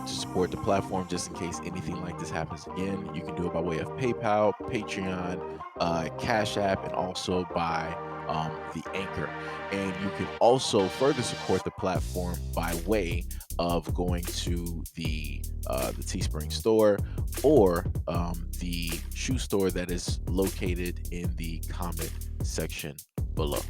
to support the platform just in case anything like this happens again, you can do it by way of PayPal, Patreon, Cash App, and also by the Anchor. And you can also further support the platform by way of going to the Teespring store or the shoe store that is located in the comment section below.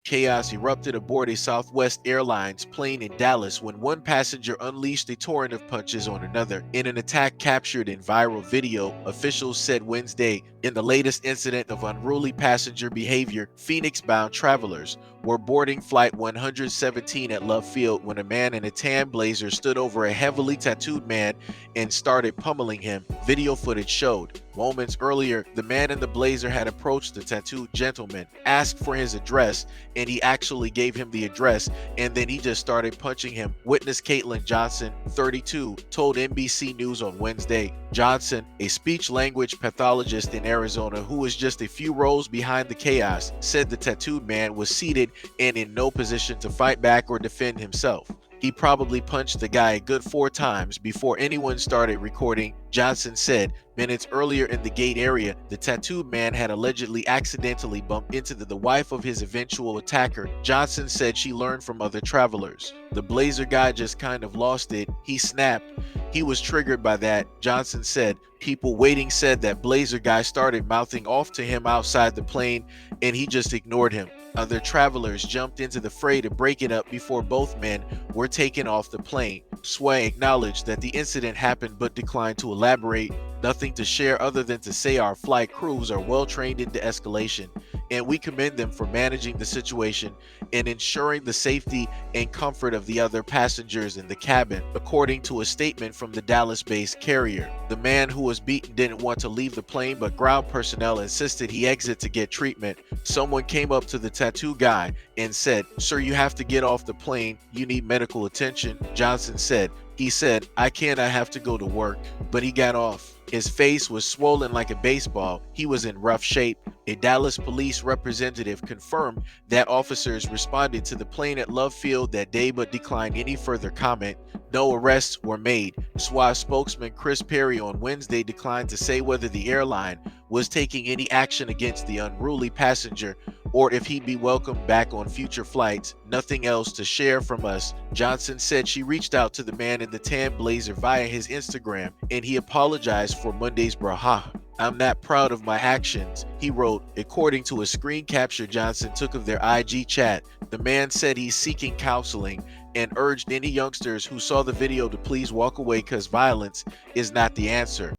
Chaos erupted aboard a Southwest Airlines plane in Dallas when one passenger unleashed a torrent of punches on another in an attack captured in viral video, officials said Wednesday. In the latest incident of unruly passenger behavior, Phoenix-bound travelers were boarding Flight 117 at Love Field when a man in a tan blazer stood over a heavily tattooed man and started pummeling him, video footage showed. Moments earlier, the man in the blazer had approached the tattooed gentleman, asked for his address, and he actually gave him the address, and then he just started punching him. Witness Caitlin Johnson, 32, told NBC News on Wednesday. Johnson, a speech-language pathologist in Arizona who was just a few rows behind the chaos, said the tattooed man was seated and in no position to fight back or defend himself. He probably punched the guy a good 4 times before anyone started recording, Johnson said. Minutes earlier in the gate area, the tattooed man had allegedly accidentally bumped into the wife of his eventual attacker. Johnson said she learned from other travelers. The blazer guy just kind of lost it. He snapped. He was triggered by that, Johnson said. People waiting said that blazer guy started mouthing off to him outside the plane and he just ignored him. Other travelers jumped into the fray to break it up before both men were taken off the plane. Sway acknowledged that the incident happened but declined to elaborate. Nothing to share other than to say our flight crews are well trained in de-escalation, and we commend them for managing the situation and ensuring the safety and comfort of the other passengers in the cabin, according to a statement from the Dallas-based carrier. The man who was beaten didn't want to leave the plane, but ground personnel insisted he exit to get treatment. Someone came up to the tattoo guy and said, "Sir, you have to get off the plane. You need medical attention," Johnson said. He said, "I can't, I have to go to work." But he got off. His face was swollen like a baseball. He was in rough shape. A Dallas police representative confirmed that officers responded to the plane at Love Field that day but declined any further comment. No arrests were made. SWAT spokesman Chris Perry on Wednesday declined to say whether the airline was taking any action against the unruly passenger or if he'd be welcomed back on future flights. Nothing else to share from us. Johnson said she reached out to the man in the tan blazer via his Instagram and he apologized for Monday's braha. "I'm not proud of my actions," he wrote, according to a screen capture Johnson took of their IG chat. The man said he's seeking counseling and urged any youngsters who saw the video to please walk away because violence is not the answer.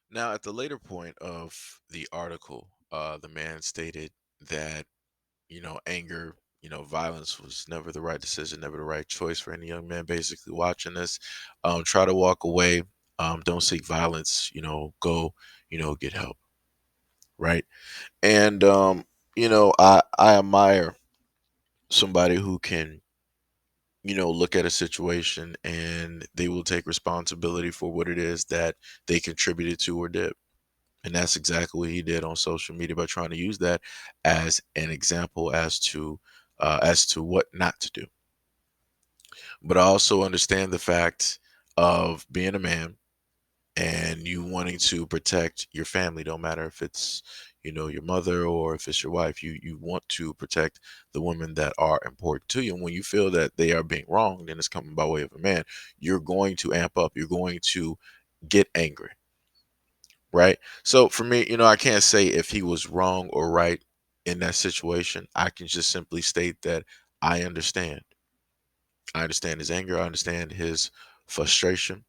Now, at the later point of the article, the man stated that, anger, violence was never the right decision, never the right choice for any young man basically watching this. Try to walk away. Don't seek violence, go, get help. Right. And, I admire somebody who can, look at a situation and they will take responsibility for what it is that they contributed to or did. And that's exactly what he did on social media by trying to use that as an example as to what not to do. But I also understand the fact of being a man and you wanting to protect your family. Don't matter if it's your mother or if it's your wife. You want to protect the women that are important to you. And when you feel that they are being wronged, and it's coming by way of a man, you're going to amp up. You're going to get angry. Right. So for me, I can't say if he was wrong or right in that situation. I can just simply state that I understand. I understand his anger. I understand his frustration.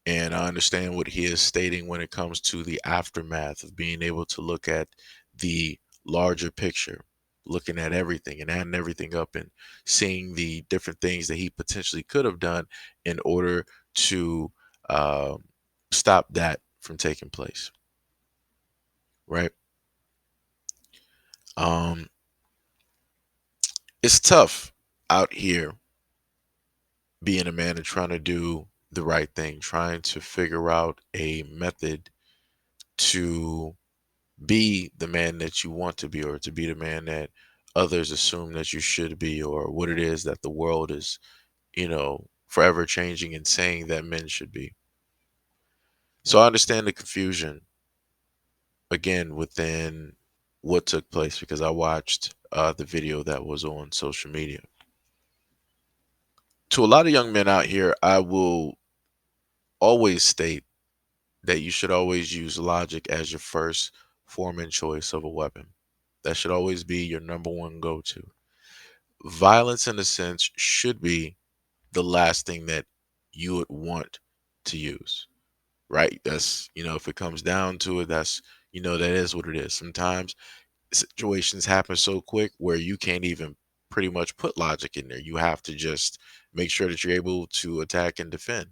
And I understand what he is stating when it comes to the aftermath of being able to look at the larger picture, looking at everything and adding everything up and seeing the different things that he potentially could have done in order to uh, stop that from taking place. Right. Um, it's tough out here being a man and trying to do the right thing, trying to figure out a method to be the man that you want to be or to be the man that others assume that you should be, or what it is that the world is, forever changing and saying that men should be. So I understand the confusion again within what took place because I watched the video that was on social media. To a lot of young men out here, I will always state that you should always use logic as your first form and choice of a weapon. That should always be your number one go to. Violence, in a sense, should be the last thing that you would want to use, right? That's, if it comes down to it, that is what it is. Sometimes situations happen so quick where you can't even pretty much put logic in there. You have to just make sure that you're able to attack and defend.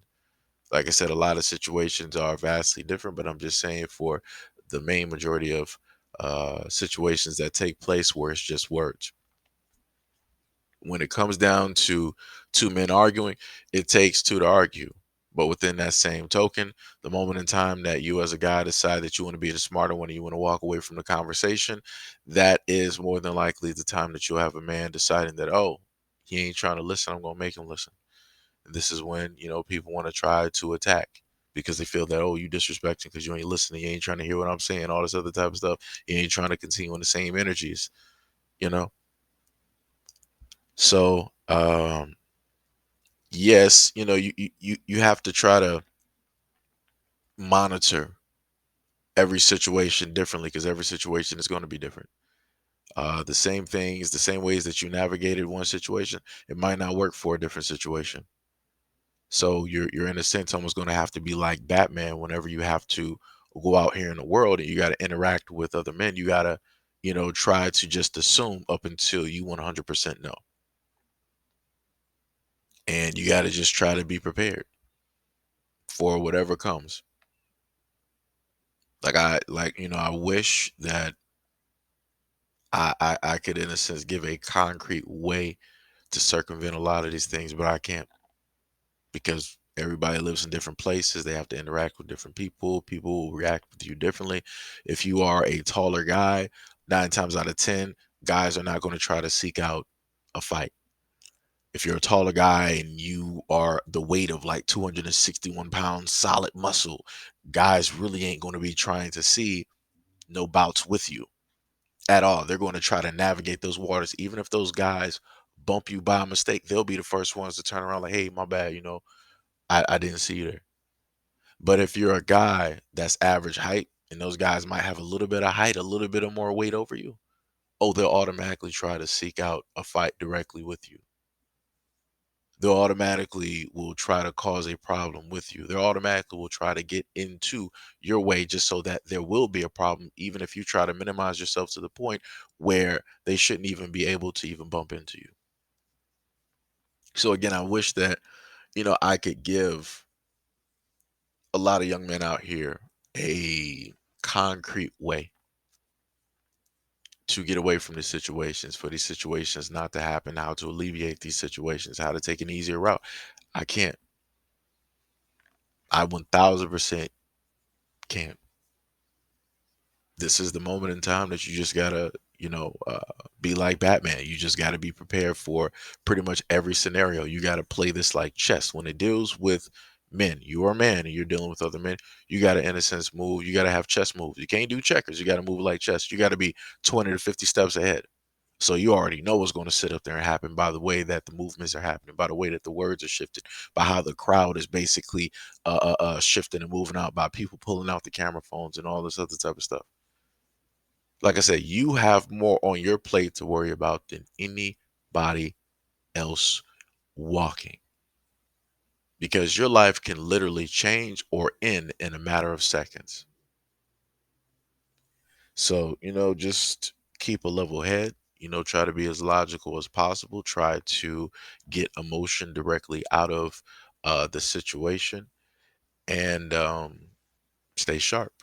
Like I said, a lot of situations are vastly different, but I'm just saying for the main majority of situations that take place where it's just words. When it comes down to two men arguing, it takes two to argue. But within that same token, the moment in time that you as a guy decide that you want to be the smarter one and you want to walk away from the conversation, that is more than likely the time that you'll have a man deciding that, oh, he ain't trying to listen, I'm gonna make him listen. And this is when, people want to try to attack because they feel that, oh, you disrespecting because you ain't listening, you ain't trying to hear what I'm saying, all this other type of stuff. You ain't trying to continue in the same energies, you know? So yes, you have to try to monitor every situation differently because every situation is going to be different. The same things, the same ways that you navigated one situation, it might not work for a different situation. So you're in a sense almost going to have to be like Batman whenever you have to go out here in the world and you got to interact with other men. You got to, try to just assume up until you 100% know. And you got to just try to be prepared for whatever comes. I wish that I could in a sense give a concrete way to circumvent a lot of these things, but I can't because everybody lives in different places. They have to interact with different people. People will react with you differently. If you are a taller guy, 9 times out of 10, guys are not going to try to seek out a fight. If you're a taller guy and you are the weight of like 261 pounds, solid muscle, guys really ain't going to be trying to see no bouts with you at all. They're going to try to navigate those waters. Even if those guys bump you by mistake, they'll be the first ones to turn around like, hey, my bad, I didn't see you there. But if you're a guy that's average height and those guys might have a little bit of height, a little bit of more weight over you, oh, they'll automatically try to seek out a fight directly with you. They'll automatically will try to cause a problem with you. They automatically will try to get into your way just so that there will be a problem, even if you try to minimize yourself to the point where they shouldn't even be able to even bump into you. So again, I wish that, I could give a lot of young men out here a concrete way to get away from these situations, for these situations not to happen, how to alleviate these situations, how to take an easier route. I can't. I 1000% can't. This is the moment in time that you just gotta, be like Batman. You just gotta be prepared for pretty much every scenario. You gotta play this like chess. When it deals with men, you are a man and you're dealing with other men. You gotta, in a sense, move. You gotta have chess moves. You can't do checkers. You gotta move like chess. You gotta be 20 to 50 steps ahead. So you already know what's going to sit up there and happen by the way that the movements are happening, by the way that the words are shifted, by how the crowd is basically shifting and moving out, by people pulling out the camera phones and all this other type of stuff. Like I said, you have more on your plate to worry about than anybody else walking because your life can literally change or end in a matter of seconds. So, just keep a level head, try to be as logical as possible, try to get emotion directly out of the situation and stay sharp.